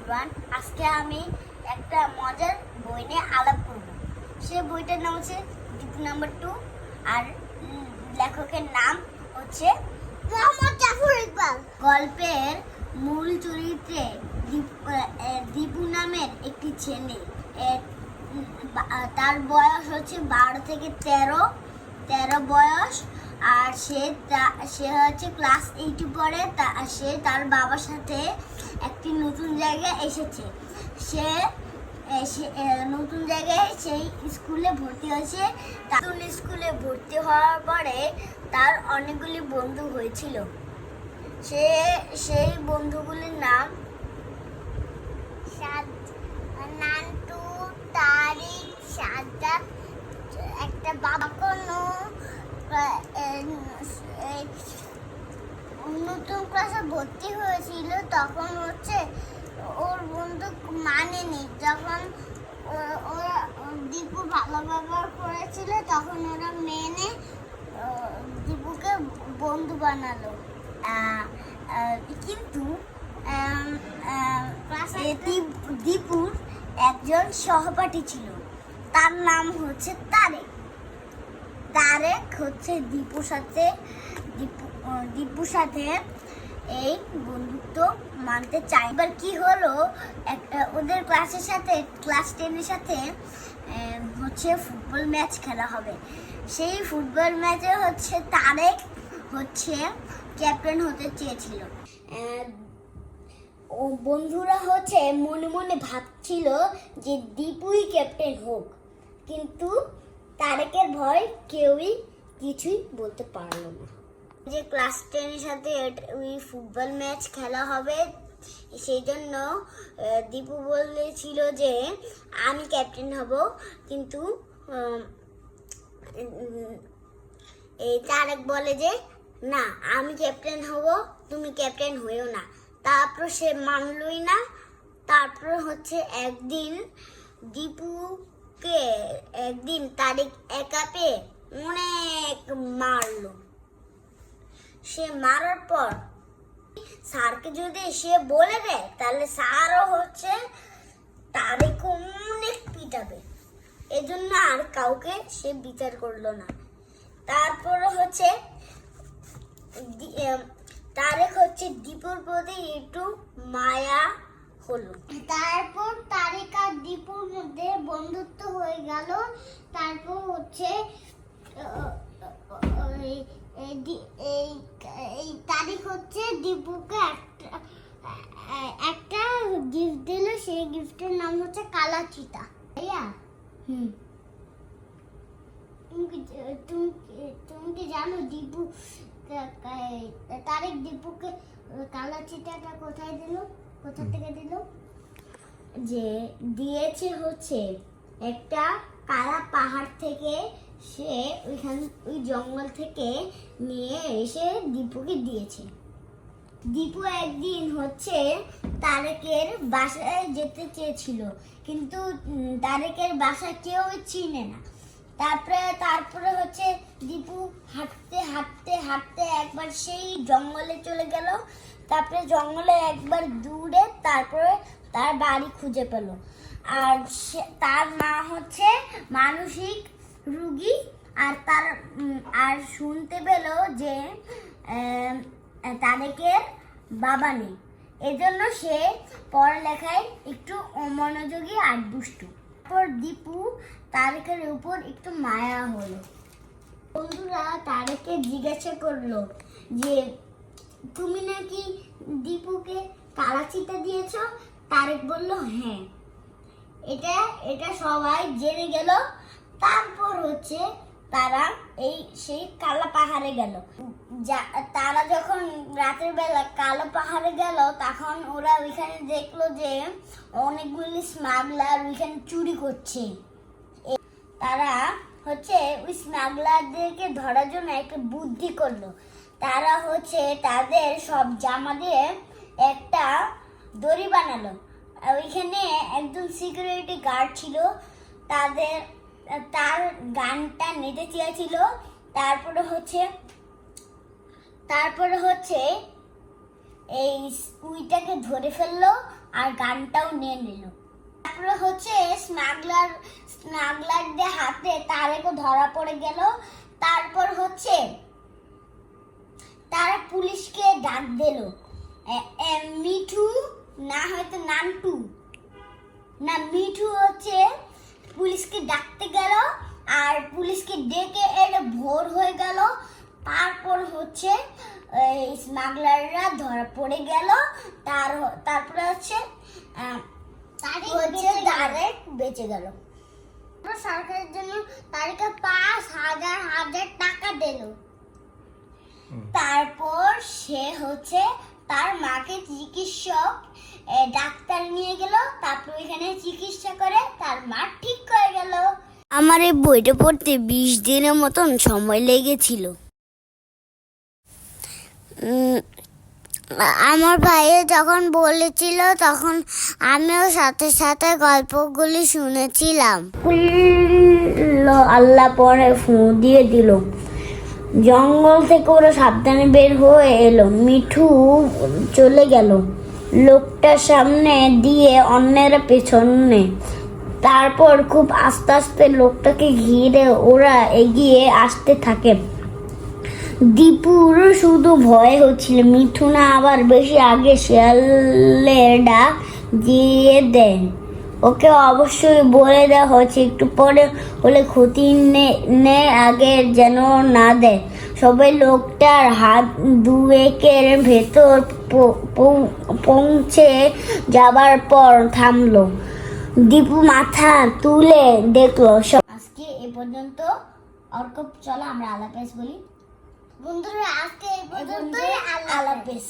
Everyone, আজকে আমি একটা মজার বই নিয়ে আলাপ করব। সে বইটার নাম হচ্ছে দীপু নাম্বার 2 আর লেখকের নাম হচ্ছে মোহাম্মদ জাফর ইকবাল। গল্পের মূল চরিত্রে দীপু নামের একটি ছেলে, তার বয়স হচ্ছে 12 থেকে 13 বয়স। আর সে হচ্ছে ক্লাস 8 পড়ে। সে তার বাবার সাথে একটি নতুন জায়গায় এসেছে। সে নতুন জায়গায় সেই স্কুলে ভর্তি হয়েছে। নতুন স্কুলে ভর্তি হওয়ার পরে তার অনেকগুলি বন্ধু হয়েছিল। সেই বন্ধুগুলির নাম নান্টু, তারিক, সাজ্জাদ, একটা বাবা কোনো নতুন ক্লাসে ভর্তি হয়েছিল। তখন হচ্ছে ওর বন্ধু মানেনি। যখন ওরা দীপু ভালো ব্যবহার করেছিল তখন ওরা মেনে দীপুকে বন্ধু বানালো। কিন্তু দীপুর একজন সহপাঠী ছিল, তার নাম হচ্ছে তারেক হচ্ছে দীপুর সাথে এই বন্ধুত্ব মানতে চাই। এবার কি হলো, ওদের ক্লাস 10-এর সাথে হচ্ছে ফুটবল ম্যাচ খেলা হবে। সেই ফুটবল ম্যাচে হচ্ছে তারেক হচ্ছে ক্যাপ্টেন হতে চেয়েছিল। ও বন্ধুরা হচ্ছে মনে মনে ভাবছিল যে দীপুই ক্যাপ্টেন হোক, কিন্তু তারেকের ভয় কেউই কিছুই বলতে পারলো না। যে ক্লাস 10-এর সাথে ওই ফুটবল ম্যাচ খেলা হবে, সেই জন্য দীপু বলেছিল যে আমি ক্যাপ্টেন হব। কিন্তু এই তারেক বলে যে না, আমি ক্যাপ্টেন হব, তুমি ক্যাপ্টেন হইও না। তারপর সে মানলই না। তারপর হচ্ছে একদিন তারেক একা পেয়ে অনেক মারলো। সে মারার পর স্যারকে যদি সে বলে দেয় তাহলে স্যারও হচ্ছে তারেক অনেক পিটাবে। এজন্য আর কাউকে সে বিচার করলো না। তারপর হচ্ছে তারেক হচ্ছে দীপুর প্রতি একটু মায়া হলো। তারপর তারেক আর দীপুর মধ্যে বন্ধুত্ব হয়ে গেল। তারপর হচ্ছে এই তারিখ হচ্ছে দীপুকে একটা গিফট দিল। সেই গিফটের নাম হচ্ছে কালা চিতা। ভাইয়া, তুমি কি জানো দীপু তারিক দীপুকে কালা চিতাটা কোথা থেকে দিল? যে দিয়েছে হচ্ছে একটা কালা পাহাড় থেকে। সে ওই জঙ্গল থেকে নিয়ে এসে দীপুকে দিয়েছে। দীপু একদিন হচ্ছে তারেকের বাসায় যেতে চেয়েছিল, কিন্তু তারেকের বাসা কেউ চিনে না। তারপরে হচ্ছে দীপু হাঁটতে একবার সেই জঙ্গলে চলে গেল। তারপরে জঙ্গলে একবার দূরে তারপরে তার বাড়ি খুঁজে পেল। আর তার মা হচ্ছে মানসিক রোগী। আর শুনতে পেল যে তারেকের বাবা নেই। এজন্য সে পড়ালেখায় একটু অমনোযোগী আর দুষ্টু। তারপর দীপু তারেকের উপর একটু মায়া হলো। বন্ধুরা তারেককে জিজ্ঞাসা করলো যে তুমি নাকি দীপুকে কালা চিতা দিয়েছ? তারেক বলল হ্যাঁ। এটা সবাই জেনে গেল। তারপর হচ্ছে তারা সেই কালো পাহাড়ে গেল। তারা যখন রাতের বেলা কালো পাহাড়ে গেল তখন ওরা ওইখানে দেখলো যে অনেকগুলি স্মাগলার ওইখানে চুরি করছে। তারা হচ্ছে ওই স্মাগলারদেরকে ধরার জন্য একটা বুদ্ধি করলো। তারা হচ্ছে তাদের সব জামা দিয়ে একটা দড়ি বানালো। ওইখানে একজন সিকিউরিটি গার্ড ছিল, তার গানটা নিতে চেয়েছিল। তারপরে হচ্ছে এই উইটাকে ধরে ফেললো। আর গানটাও নিয়ে নিল। তারপরে হচ্ছে স্মাগলারদের হাতে তারেকও ধরা পড়ে গেল। তারপর হচ্ছে তারা পুলিশকে ডাক দিল। মিঠু না হয়তো নান্টু না মিঠু হচ্ছে পুলিশকে ডাকতে গেল, আর পুলিশকে ডেকে এলে ভোর হয়ে গেল। তারপর হচ্ছে স্মাগলাররা ধরা পড়ে গেল। তারপরে হচ্ছে তারেক বেঁচে গেল। সরকারের জন্য তারিখে 5,000 টাকা দিল। তারপর সে হচ্ছে তার মাকে চিকিৎসক ডাক্তার নিয়ে গেল। তারপর এখানে চিকিৎসা করে তার মা ঠিক হয়ে গেল। আমার এই বইটা পড়তে 20 দিনের মতন সময় লেগেছিল। আমার ভাইয়া যখন বলেছিল তখন আমিও সাথে সাথে গল্পগুলি শুনেছিলাম। আল্লাহ পরে ফু দিয়ে দিল। জঙ্গল থেকে ওরা সাবধানে বের হয়ে এলো। মিঠু চলে গেল লোকটার সামনে দিয়ে, অন্যেরা পেছনে। তারপর খুব আস্তে আস্তে লোকটাকে ঘিরে ওরা এগিয়ে আসতে থাকে। দীপুর শুধু ভয় হচ্ছিল মিঠু না আবার বেশি আগে শিয়ালের ডাক দিয়ে দেয়। ওকে অবশ্যই বলে দেওয়া হয়েছে একটু পরে হলে ক্ষতি আগে যেন না দেয়। সবাই লোকটার হাত দুয়েকের ভেতর পৌঁছে যাবার পর থামলো। দীপু মাথা তুলে দেখলো সব। আজকে এ পর্যন্ত। অর্কপ চলো আমরা আল্লাহ হাফেজ বলি। বন্ধুরা আজকে এই পর্যন্তই। আল্লাহ হাফেজ।